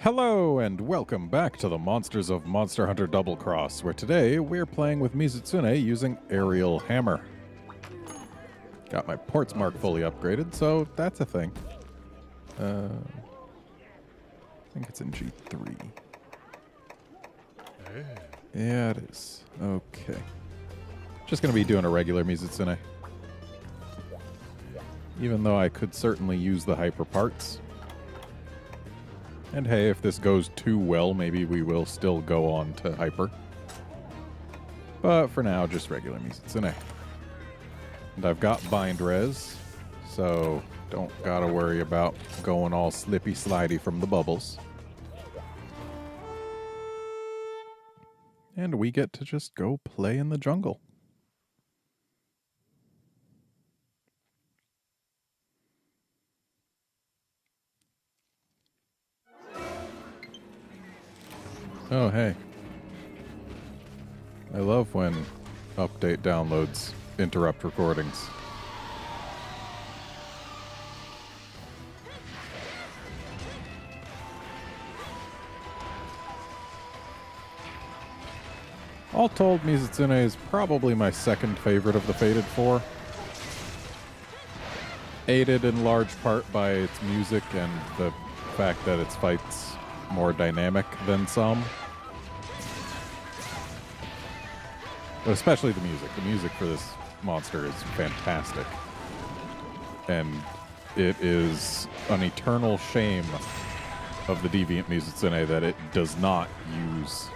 Hello and welcome back to the Monsters of Monster Hunter Double Cross, where today we're playing with Mizutsune using Aerial Hammer. Got my ports mark fully upgraded, so that's a thing. I think it's in G3. Yeah, it is. Okay. Just gonna be doing a regular Mizutsune. Even though I could certainly use the hyper parts. And hey, if this goes too well, maybe we will still go on to hyper. But for now, just regular Mizutsune. And I've got bind res, so don't gotta worry about going all slippy slidey from the bubbles. And we get to just go play in the jungle. Oh, hey. I love when update downloads interrupt recordings. All told, Mizutsune is probably my second favorite of the Fated Four. Aided in large part by its music and the fact that its fights more dynamic than some. But especially the music. The music for this monster is fantastic. And it is an eternal shame of the Deviant Mizutsune that it does not use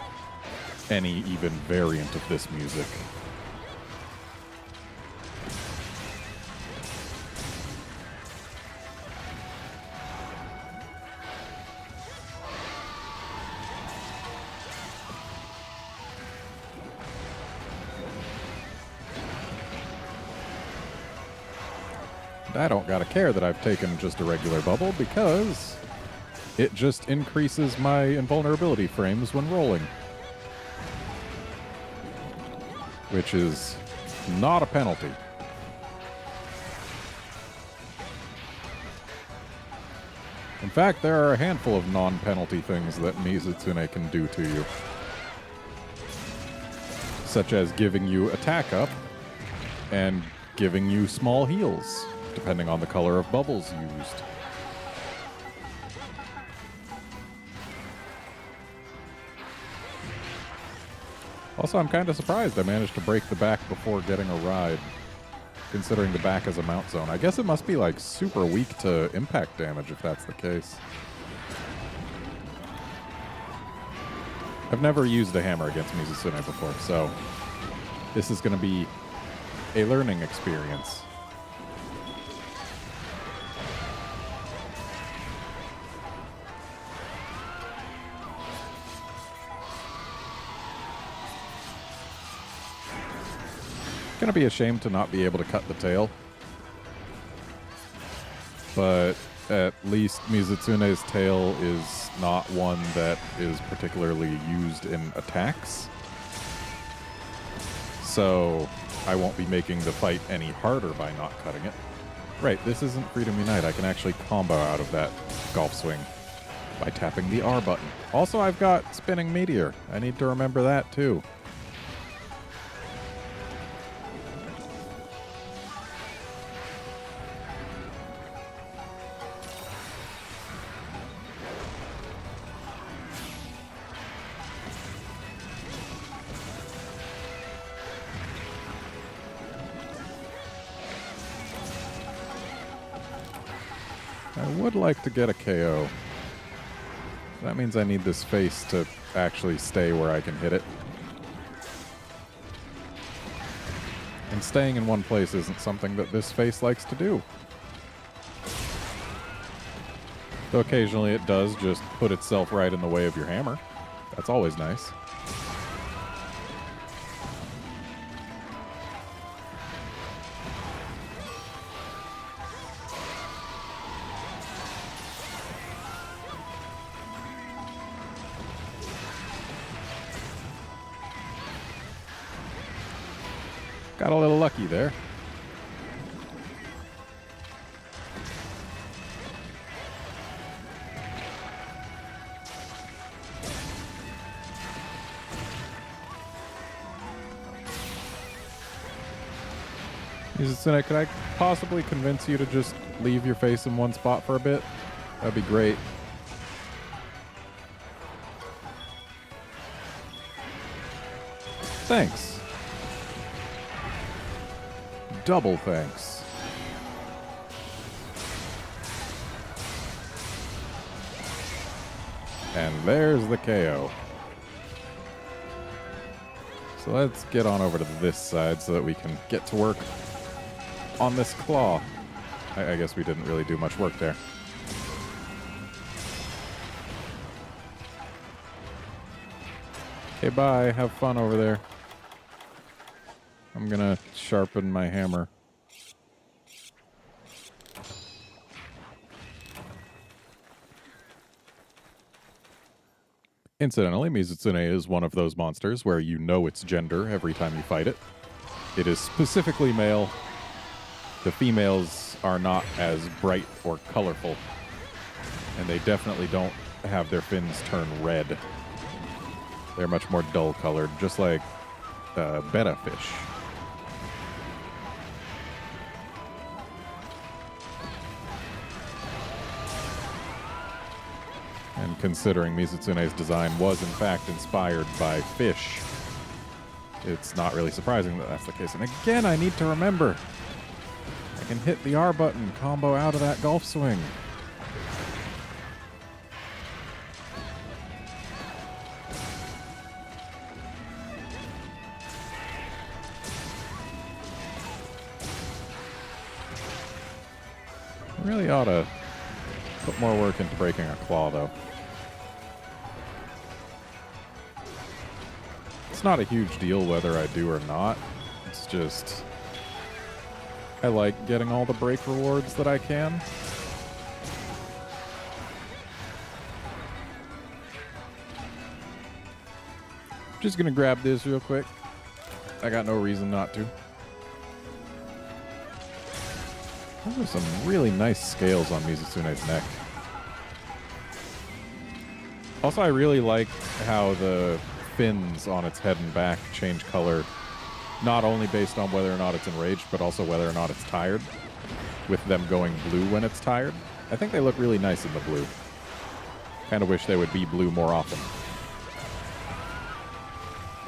any even variant of this music. I don't gotta care that I've taken just a regular bubble because it just increases my invulnerability frames when rolling. Which is not a penalty. In fact, there are a handful of non-penalty things that Mizutsune can do to you. Such as giving you attack up and giving you small heals, depending on the color of bubbles used. Also, I'm kind of surprised I managed to break the back before getting a ride, considering the back is a mount zone. I guess it must be, like, super weak to impact damage if that's the case. I've never used a hammer against Mizutsune before, so this is going to be a learning experience. Gonna be a shame to not be able to cut the tail, but at least Mizutsune's tail is not one that is particularly used in attacks, so I won't be making the fight any harder by not cutting it. Right, this isn't Freedom Unite. I can actually combo out of that golf swing by tapping the R button. Also, I've got Spinning Meteor. I need to remember that too. I would like to get a KO. That means I need this face to actually stay where I can hit it. And staying in one place isn't something that this face likes to do. Though occasionally it does just put itself right in the way of your hammer. That's always nice. Got a little lucky there. Mizutsune, could I possibly convince you to just leave your face in one spot for a bit? That'd be great. Thanks. Double thanks. And there's the KO. So let's get on over to this side so that we can get to work on this claw. I guess we didn't really do much work there. Okay, bye. Have fun over there. I'm gonna sharpen my hammer. Incidentally, Mizutsune is one of those monsters where you know its gender every time you fight it. It is specifically male. The females are not as bright or colorful. And they definitely don't have their fins turn red. They're much more dull-colored, just like betta fish. And considering Mizutsune's design was in fact inspired by fish, it's not really surprising that that's the case. And again, I need to remember, I can hit the R button, combo out of that golf swing. I really ought to put more work into breaking a claw, though. It's not a huge deal whether I do or not. It's just, I like getting all the break rewards that I can. Just gonna grab this real quick. I got no reason not to. Those are some really nice scales on Mizutsune's neck. Also, I really like how the fins on its head and back change color, not only based on whether or not it's enraged, but also whether or not it's tired, with them going blue when it's tired. I think they look really nice in the blue. Kind of wish they would be blue more often.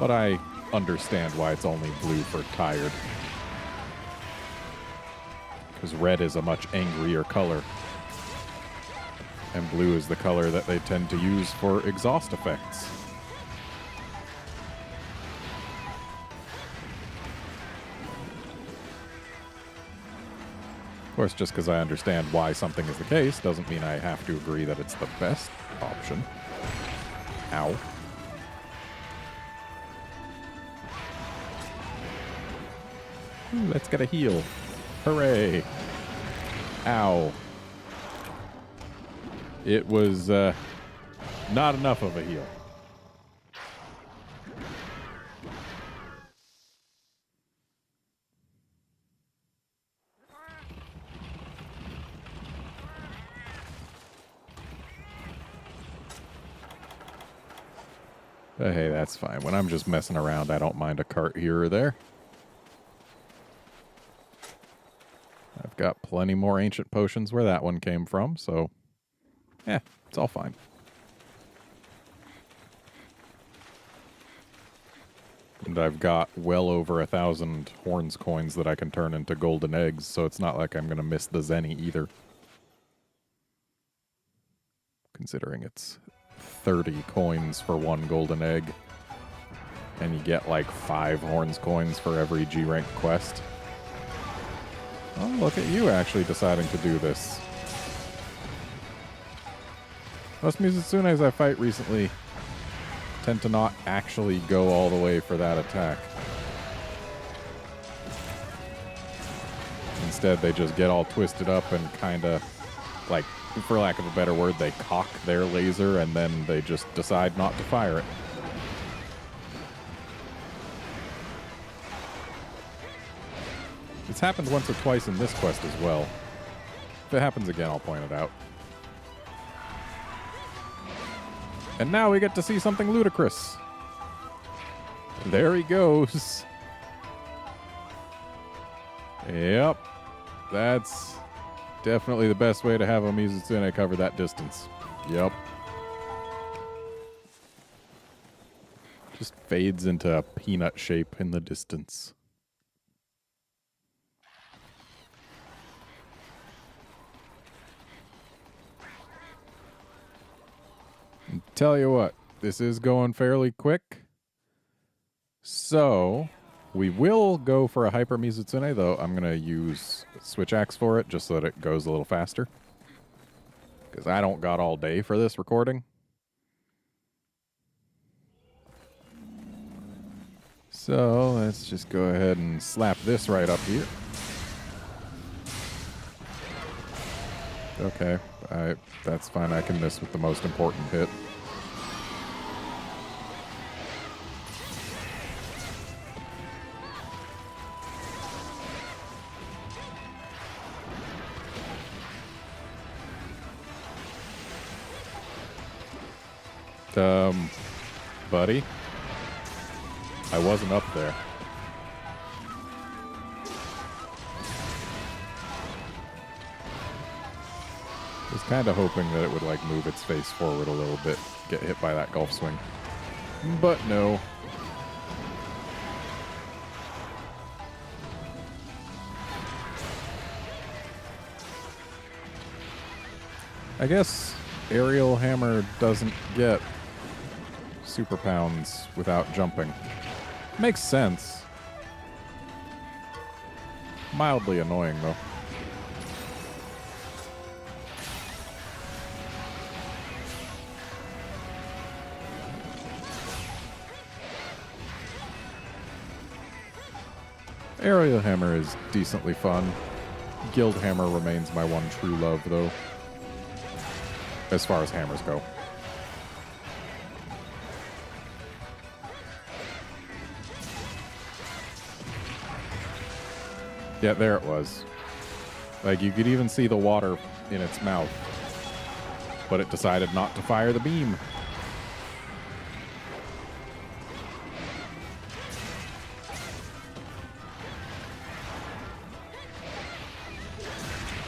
But I understand why it's only blue for tired. Because red is a much angrier color. And blue is the color that they tend to use for exhaust effects. Of course, just because I understand why something is the case doesn't mean I have to agree that it's the best option. Ow. Ooh, let's get a heal. Hooray. Ow. It was not enough of a heal. But hey, that's fine. When I'm just messing around, I don't mind a cart here or there. I've got plenty more ancient potions where that one came from, so yeah, it's all fine. And I've got well over 1,000 horns coins that I can turn into golden eggs, so it's not like I'm going to miss the Zenny either. Considering it's 30 coins for one golden egg, and you get like 5 horns coins for every G rank quest. Oh, look at you actually deciding to do this. Most Mizutsunes I fight recently tend to not actually go all the way for that attack. Instead, they just get all twisted up and kind of, like, for lack of a better word, they cock their laser and then they just decide not to fire it. It's happened once or twice in this quest as well. If it happens again, I'll point it out. And now we get to see something ludicrous. There he goes. Yep. That's definitely the best way to have a Mizutsune cover that distance. Yep. Just fades into a peanut shape in the distance. And tell you what, this is going fairly quick. So we will go for a Hyper Mizutsune, though I'm going to use Switch Axe for it just so that it goes a little faster. Because I don't got all day for this recording. So let's just go ahead and slap this right up here. Okay, that's fine. I can miss with the most important hit. Buddy, I wasn't up there. I was kind of hoping that it would like move its face forward a little bit, get hit by that golf swing. But no. I guess Aerial Hammer doesn't get super pounds without jumping. Makes sense. Mildly annoying, though. Aerial Hammer is decently fun. Guild Hammer remains my one true love, though, as far as hammers go. Yeah, there it was. Like, you could even see the water in its mouth, but it decided not to fire the beam.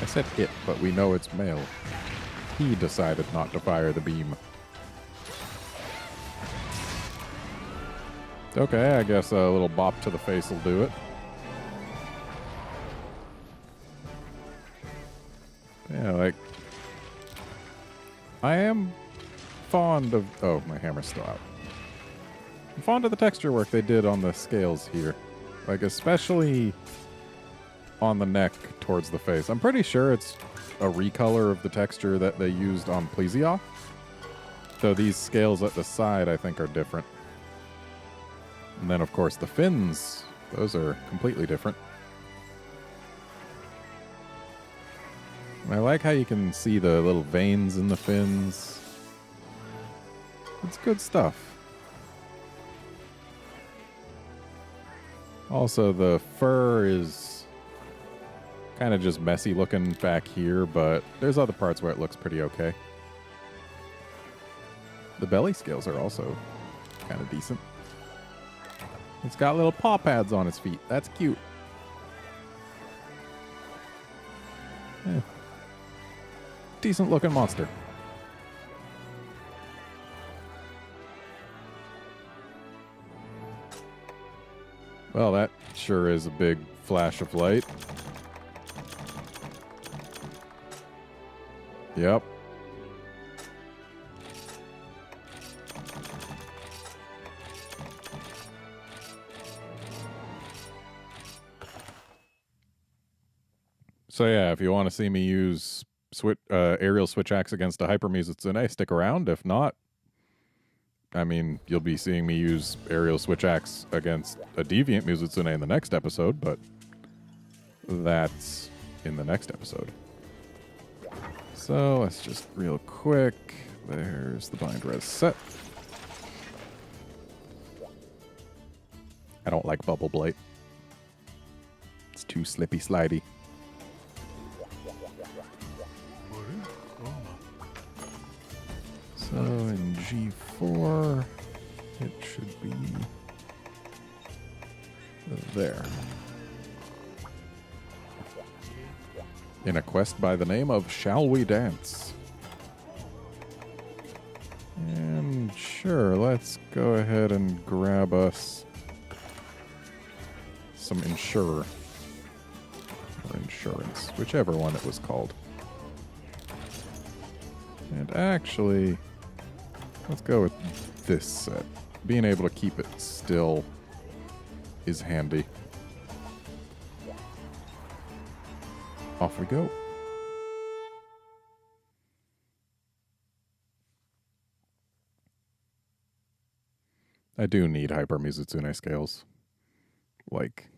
I said it, but we know it's male. He decided not to fire the beam. Okay, I guess a little bop to the face will do it. Yeah, like, I am fond of... Oh, my hammer's still out. I'm fond of the texture work they did on the scales here. Like, especially on the neck towards the face. I'm pretty sure it's a recolor of the texture that they used on Plesioth. Though these scales at the side, I think, are different. And then, of course, the fins. Those are completely different. I like how you can see the little veins in the fins. It's good stuff. Also, the fur is kind of just messy looking back here, but there's other parts where it looks pretty okay. The belly scales are also kind of decent. It's got little paw pads on its feet. That's cute. Yeah. Decent looking monster. Well, that sure is a big flash of light. Yep. So yeah, if you want to see me use aerial switch axe against a Hyper Mizutsune, stick around. If not, I mean, you'll be seeing me use aerial switch axe against a deviant Mizutsune in the next episode, but that's in the next episode. So let's just real quick. There's the bind res set. I don't like Bubble Blight. It's too slippy slidey. So in G4, it should be there. in a quest by the name of Shall We Dance. And sure, let's go ahead and grab us some insurer. Or insurance, whichever one it was called. And actually, let's go with this set. Being able to keep it still is handy. Off we go. I do need Hyper Mizutsune scales. Like,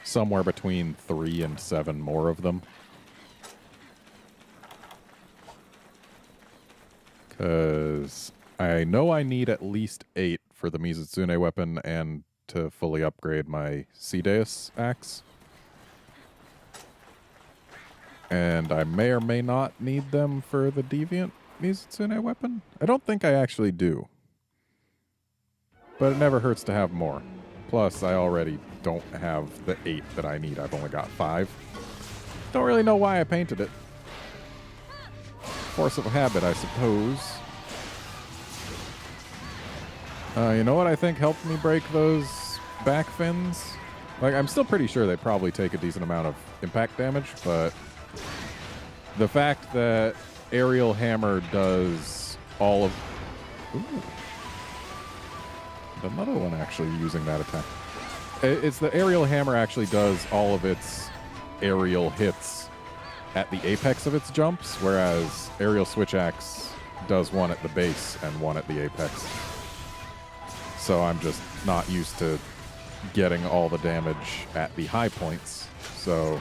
somewhere between 3 and 7 more of them. Because I know I need at least 8 for the Mizutsune weapon and to fully upgrade my C-Deus axe. And I may or may not need them for the Deviant Mizutsune weapon. I don't think I actually do. But it never hurts to have more. Plus, I already don't have the 8 that I need. I've only got 5. Don't really know why I painted it. Force of habit, I suppose. You know what I think helped me break those back fins? Like, I'm still pretty sure they probably take a decent amount of impact damage, but the fact that Aerial Hammer does all of... Ooh. Another one actually using that attack. It's the Aerial Hammer actually does all of its aerial hits at the apex of its jumps, whereas Aerial Switch Axe does one at the base and one at the apex. So I'm just not used to getting all the damage at the high points. So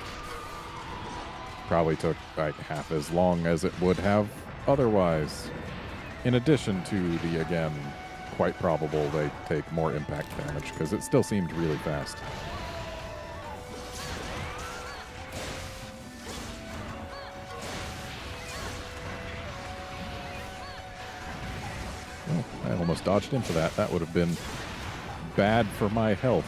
probably took like half as long as it would have otherwise. In addition to the, again, quite probable they take more impact damage, because it still seemed really fast. Oh, I almost dodged into that. That would have been bad for my health.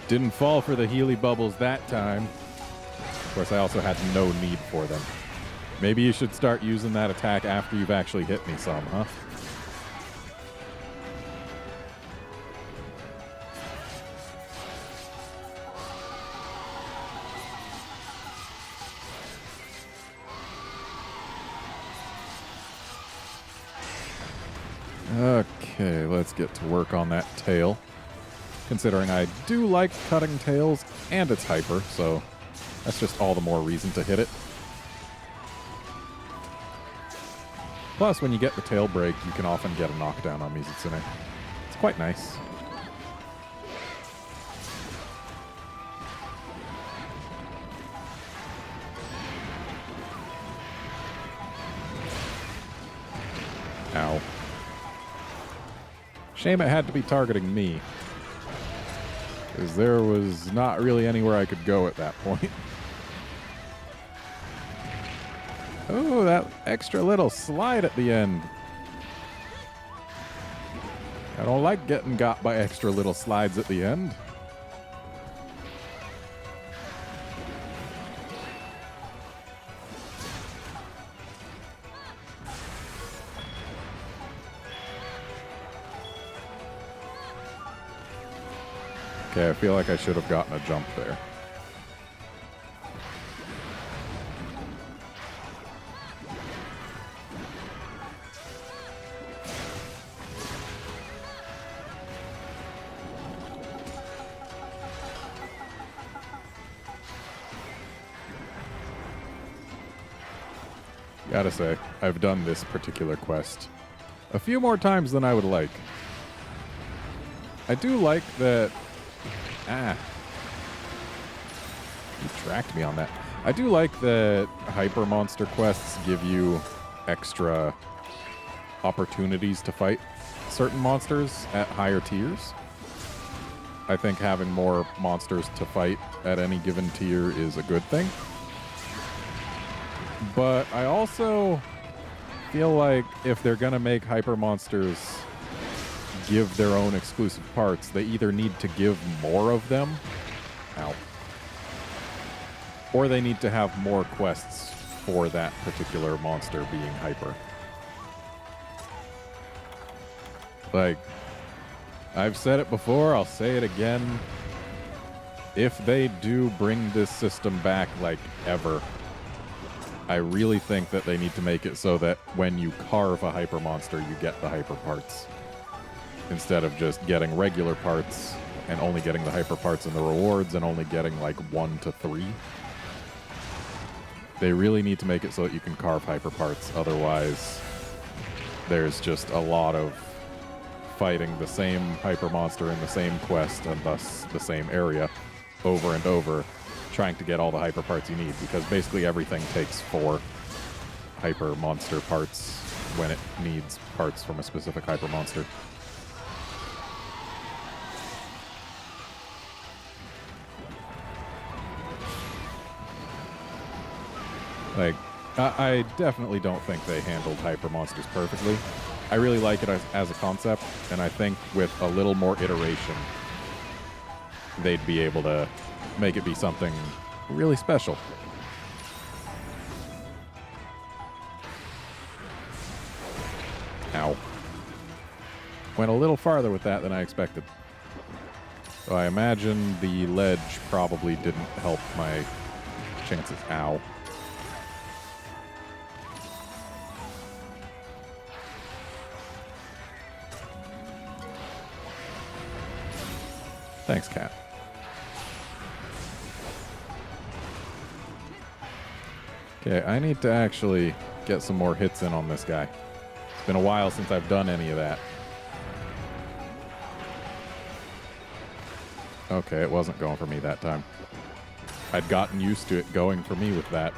Didn't fall for the Healy bubbles that time. Of course, I also had no need for them. Maybe you should start using that attack after you've actually hit me some, huh? Okay, let's get to work on that tail. Considering I do like cutting tails, and it's hyper, so that's just all the more reason to hit it. Plus, when you get the tail break, you can often get a knockdown on Mizutsune. It's quite nice. Ow. Shame it had to be targeting me, because there was not really anywhere I could go at that point. Oh, that extra little slide at the end. I don't like getting got by extra little slides at the end. Okay, I feel like I should have gotten a jump there. Gotta say, I've done this particular quest a few more times than I would like. I do like that... You tracked me on that. I do like that Hyper Monster quests give you extra opportunities to fight certain monsters at higher tiers. I think having more monsters to fight at any given tier is a good thing. But I also feel like if they're gonna make hyper monsters give their own exclusive parts, they either need to give more of them, Ow. Or they need to have more quests for that particular monster being hyper. Like, I've said it before, I'll say it again. If they do bring this system back, like, ever, I really think that they need to make it so that when you carve a hyper monster, you get the hyper parts. Instead of just getting regular parts and only getting the hyper parts in the rewards and only getting, like, 1 to 3. They really need to make it so that you can carve hyper parts. Otherwise, there's just a lot of fighting the same hyper monster in the same quest and thus the same area over and over, trying to get all the hyper parts you need, because basically everything takes 4 hyper monster parts when it needs parts from a specific hyper monster. Like, I definitely don't think they handled hyper monsters perfectly. I really like it as a concept, and I think with a little more iteration, they'd be able to make it be something really special. Ow. Went a little farther with that than I expected. So I imagine the ledge probably didn't help my chances. Ow. Thanks, Cat. Okay, I need to actually get some more hits in on this guy. It's been a while since I've done any of that. Okay, it wasn't going for me that time. I'd gotten used to it going for me with that.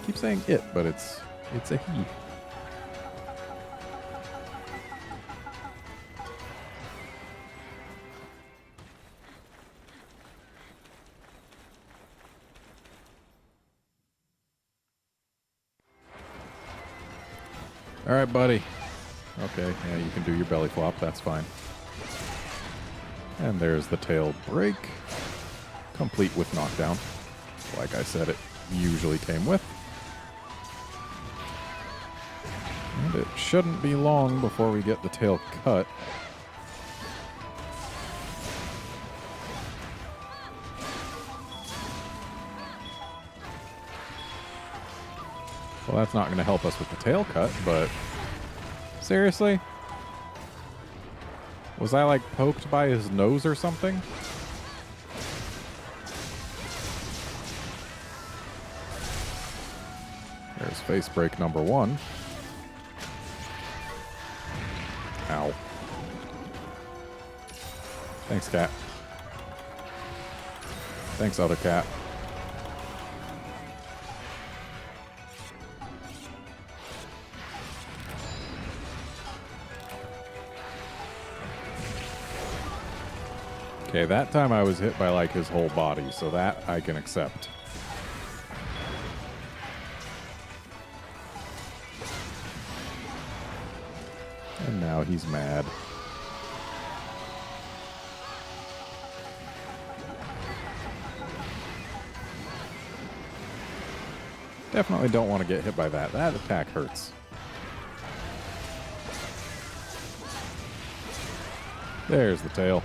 I keep saying it, but it's a he. All right, buddy. Okay, yeah, you can do your belly flop. That's fine. And there's the tail break, complete with knockdown. Like I said, it usually came with. And it shouldn't be long before we get the tail cut. Well, that's not going to help us with the tail cut, but seriously? Was I, like, poked by his nose or something? There's face break number 1. Ow. Thanks, cat. Thanks, other cat. Okay, that time I was hit by, like, his whole body, so that I can accept. And now he's mad. Definitely don't want to get hit by that. That attack hurts. There's the tail.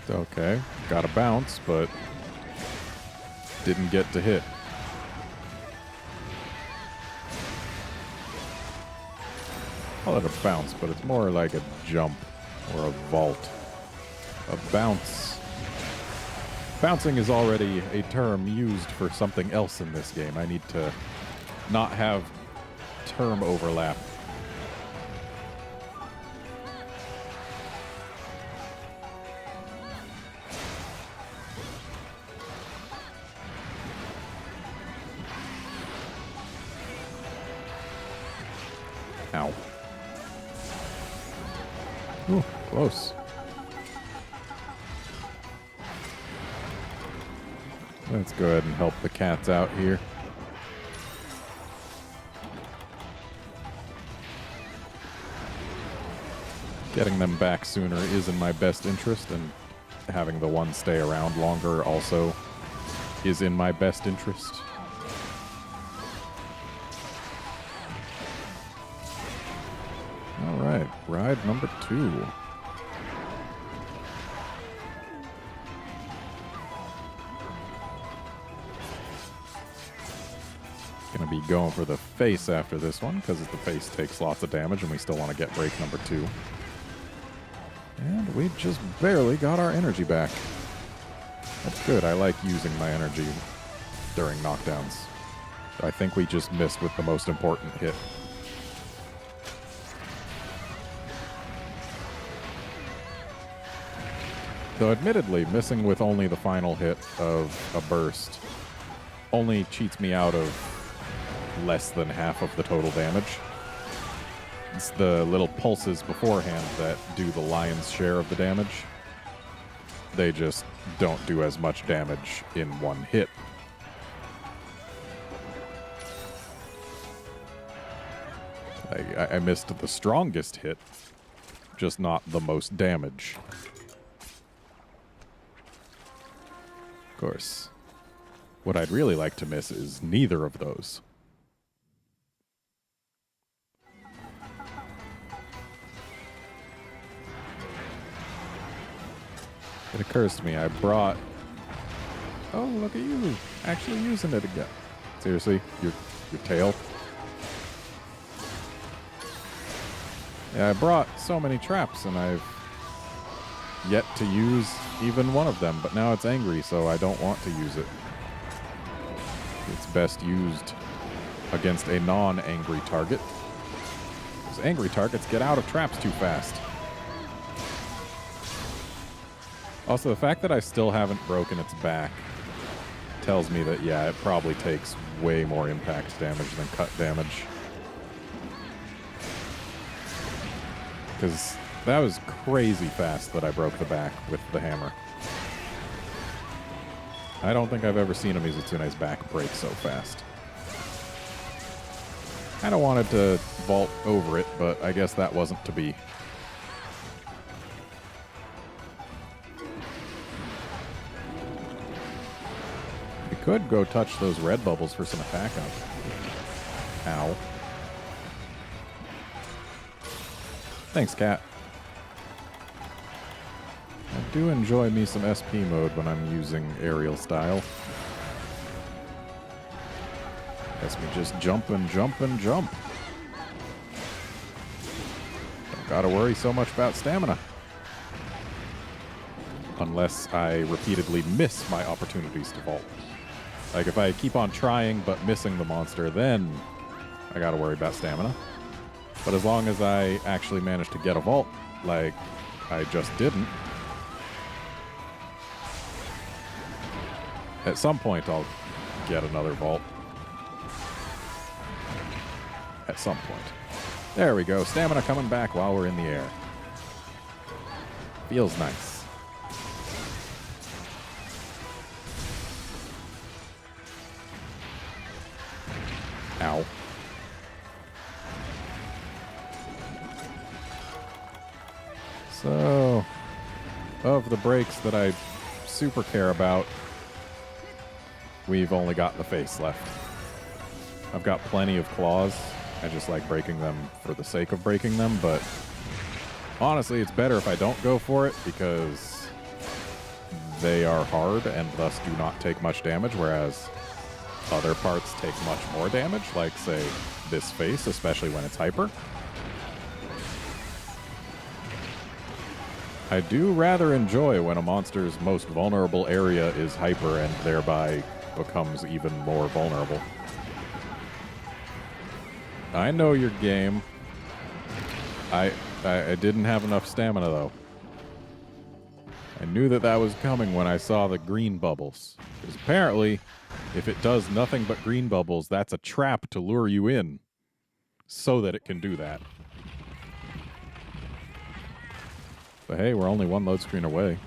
Okay, got a bounce, but didn't get to hit. Call it a bounce, but it's more like a jump or a vault. A bounce. Bouncing is already a term used for something else in this game. I need to not have term overlap. Ow. Ooh, close. Let's go ahead and help the cats out here. Getting them back sooner is in my best interest, and having the one stay around longer also is in my best interest. All right, ride number 2. Gonna be going for the face after this one, because the face takes lots of damage, and we still want to get break number 2. And we just barely got our energy back. That's good. I like using my energy during knockdowns. I think we just missed with the most important hit. Though admittedly, missing with only the final hit of a burst only cheats me out of less than half of the total damage. It's the little pulses beforehand that do the lion's share of the damage. They just don't do as much damage in one hit. I missed the strongest hit, just not the most damage. Of course, what I'd really like to miss is neither of those. It occurs to me, I brought... Oh, look at you, actually using it again. Seriously, your tail? Yeah, I brought so many traps, and I've yet to use even one of them, but now it's angry, so I don't want to use it. It's best used against a non-angry target, because angry targets get out of traps too fast. Also, the fact that I still haven't broken its back tells me that, yeah, it probably takes way more impact damage than cut damage. Because that was crazy fast that I broke the back with the hammer. I don't think I've ever seen a Mizutsune's back break so fast. Kind of wanted to vault over it, but I guess that wasn't to be. We could go touch those red bubbles for some attack up. Ow. Thanks, cat. I do enjoy me some SP mode when I'm using aerial style. Lets me just jump and jump and jump. Don't gotta worry so much about stamina. Unless I repeatedly miss my opportunities to vault. Like if I keep on trying but missing the monster, then I gotta worry about stamina. But as long as I actually manage to get a vault, like I just didn't, at some point I'll get another vault. At some point. There we go. Stamina coming back while we're in the air. Feels nice. Ow. So, of the breaks that I super care about, we've only got the face left. I've got plenty of claws. I just like breaking them for the sake of breaking them, but honestly, it's better if I don't go for it because they are hard and thus do not take much damage, whereas other parts take much more damage, like, say, this face, especially when it's hyper. I do rather enjoy when a monster's most vulnerable area is hyper and thereby becomes even more vulnerable. I know your game. I didn't have enough stamina, though. I knew that that was coming when I saw the green bubbles. Because apparently, if it does nothing but green bubbles, that's a trap to lure you in. so that it can do that. But hey, we're only one load screen away.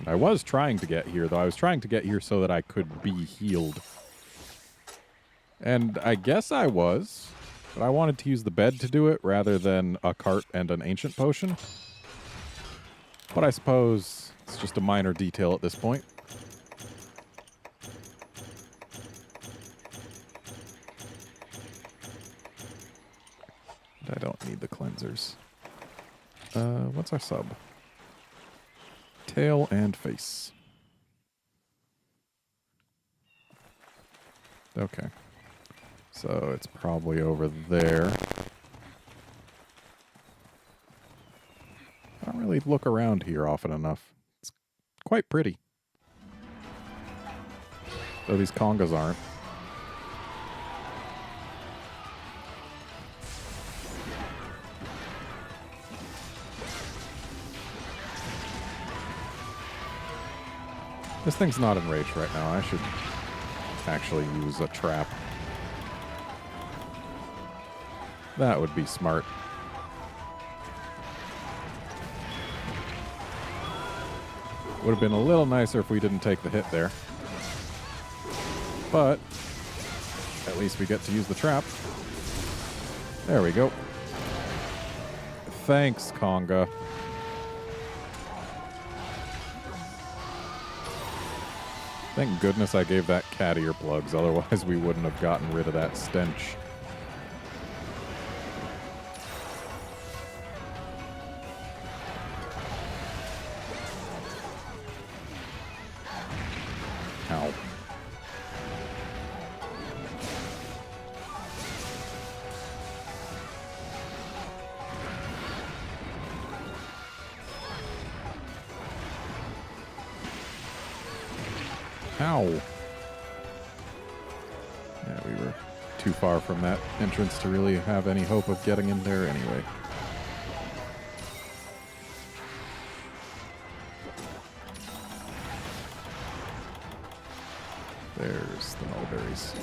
I was trying to get here, though. I was trying to get here so that I could be healed. And I guess I was, but I wanted to use the bed to do it rather than a cart and an ancient potion. But I suppose it's just a minor detail at this point. I don't need the cleansers. What's our sub? Tail and face. Okay. So it's probably over there. I don't really look around here often enough. It's quite pretty. Though these congas aren't. This thing's not enraged right now. I should actually use a trap. That would be smart. Would have been a little nicer if we didn't take the hit there. But at least we get to use the trap. There we go. Thanks, Conga. Thank goodness I gave that cat earplugs, otherwise we wouldn't have gotten rid of that stench. Ow. Ow. Yeah, we were too far from that entrance to really have any hope of getting in there anyway. There's the mulberries.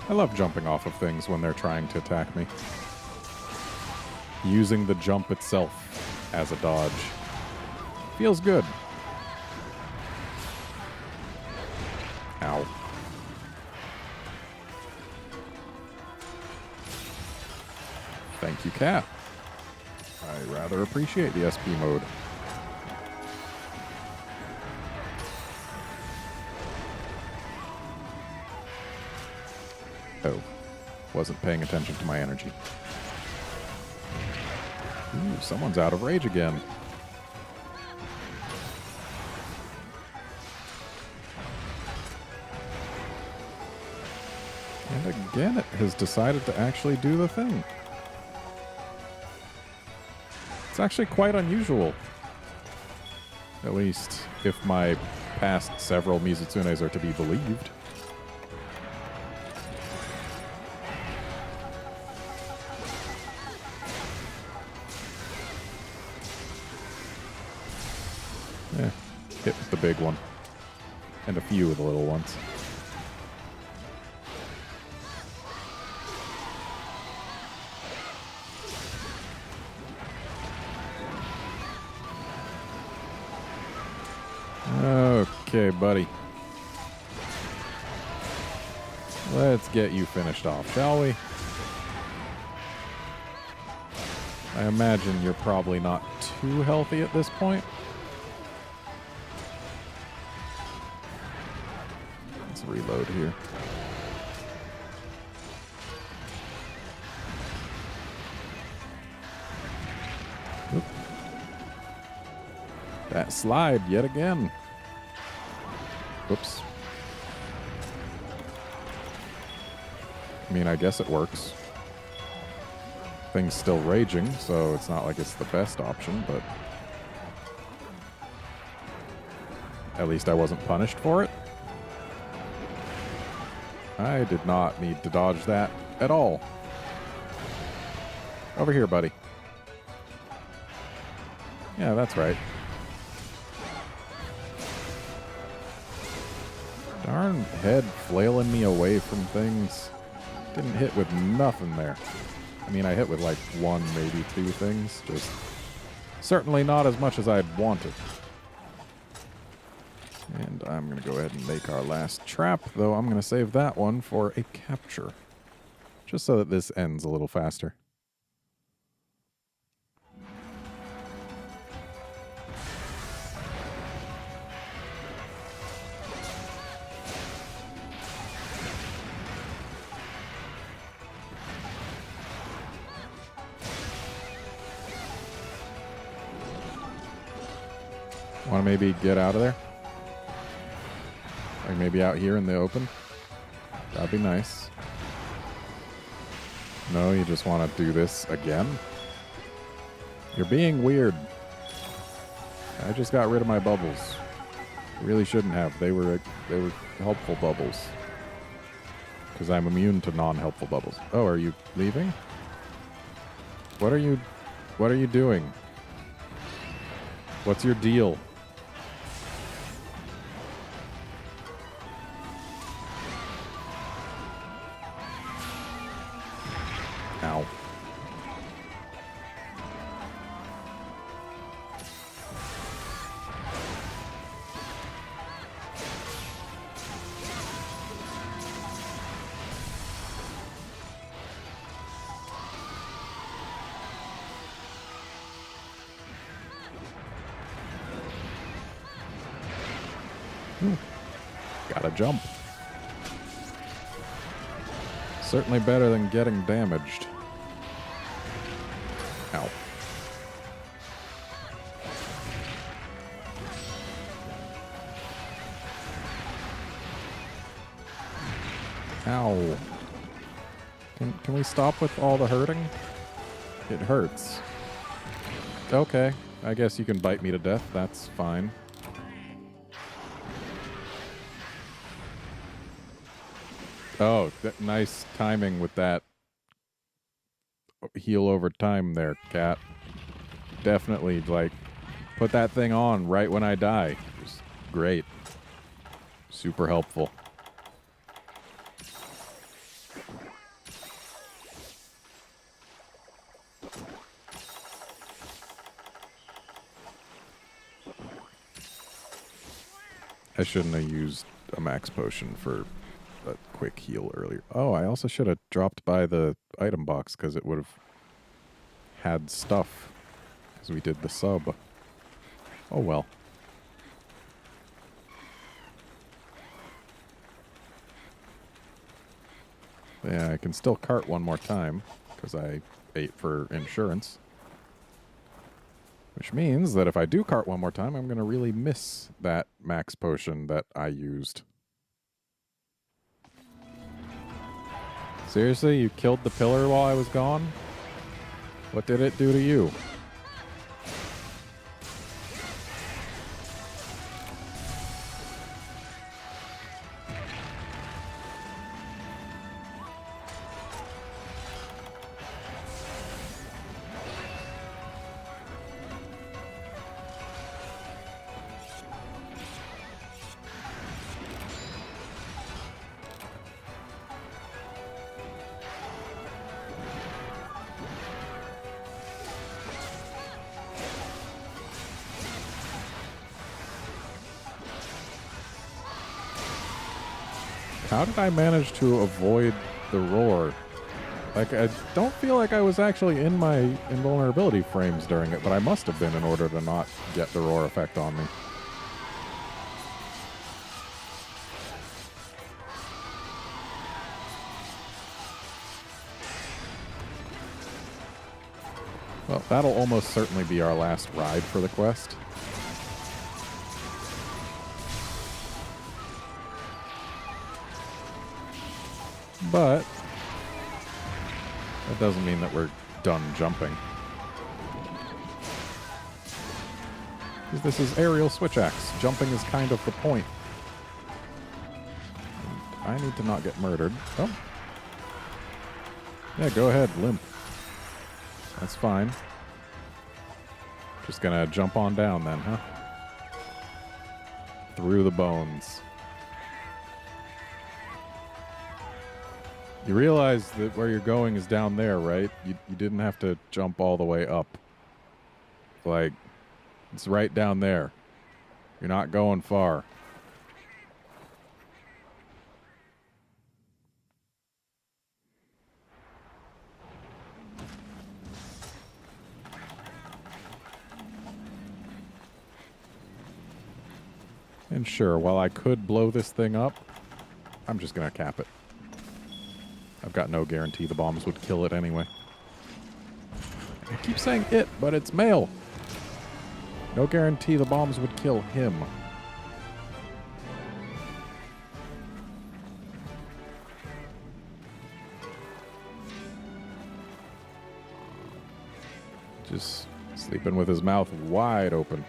I love jumping off of things when they're trying to attack me. Using the jump itself as a dodge. Feels good. Ow. Thank you, cat. I rather appreciate the SP mode. Oh, wasn't paying attention to my energy. Ooh, someone's out of rage again. And again, it has decided to actually do the thing. It's actually quite unusual. At least, if my past several Mizutsunes are to be believed. Hit with the big one. And a few of the little ones. Okay, buddy. Let's get you finished off, shall we? I imagine you're probably not too healthy at this point. Let's reload here. Oop. That slide yet again. Whoops. I mean, I guess it works. Thing's still raging, so it's not like it's the best option, but at least I wasn't punished for it. I did not need to dodge that at all. Over here, buddy. Yeah, that's right. Darn head flailing me away from things. Didn't hit with nothing there. I mean, I hit with like one, maybe two things. Just certainly not as much as I'd wanted. And I'm going to go ahead and make our last trap, though I'm going to save that one for a capture. Just so that this ends a little faster. Want to maybe get out of there? Like maybe out here in the open? That'd be nice. No, you just want to do this again? You're being weird. I just got rid of my bubbles. Really shouldn't have. They were helpful bubbles. Because I'm immune to non-helpful bubbles. Oh, are you leaving? What are you doing? What's your deal? Ow. Gotta jump. Certainly better than getting damaged. Ow. Ow. Can we stop with all the hurting? It hurts. Okay. I guess you can bite me to death. That's fine. Oh, nice timing with that heal over time there, cat. Definitely, like, put that thing on right when I die. Just great. Super helpful. I shouldn't have used a max potion for a quick heal earlier. Oh, I also should have dropped by the item box because it would have had stuff because we did the sub. Oh well. Yeah, I can still cart one more time because I ate for insurance. Which means that if I do cart one more time, I'm going to really miss that max potion that I used. Seriously? You killed the pillar while I was gone? What did it do to you? How did I manage to avoid the roar? Like, I don't feel like I was actually in my invulnerability frames during it, but I must have been in order to not get the roar effect on me. Well, that'll almost certainly be our last ride for the quest. But that doesn't mean that we're done jumping. Because this is aerial switch axe. Jumping is kind of the point. And I need to not get murdered. Oh. Yeah, go ahead, limp. That's fine. Just gonna jump on down then, huh? Through the bones. You realize that where you're going is down there, right? You didn't have to jump all the way up. Like, it's right down there. You're not going far. And sure, while I could blow this thing up, I'm just gonna cap it. I've got no guarantee the bombs would kill it anyway. I keep saying it, but it's male. No guarantee the bombs would kill him. Just sleeping with his mouth wide open.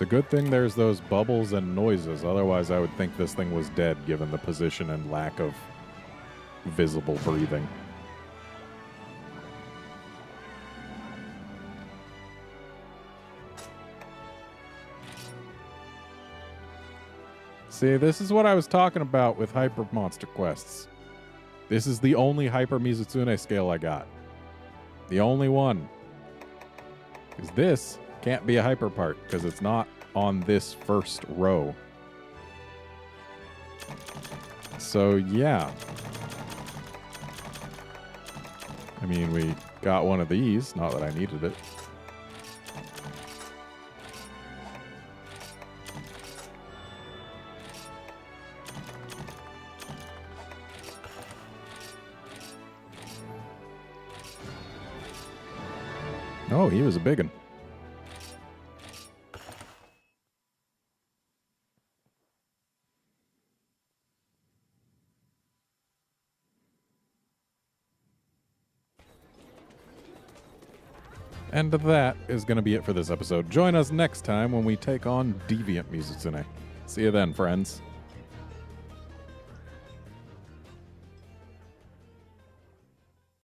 It's a good thing there's those bubbles and noises, otherwise I would think this thing was dead given the position and lack of visible breathing. See, this is what I was talking about with Hyper Monster Quests. This is the only Hyper Mizutsune scale I got. The only one. Because this can't be a hyper part because it's not on this first row. So yeah. I mean, we got one of these, not that I needed it. Oh, he was a big one. And that is going to be it for this episode. Join us next time when we take on Deviant Mizutsune. See you then, friends.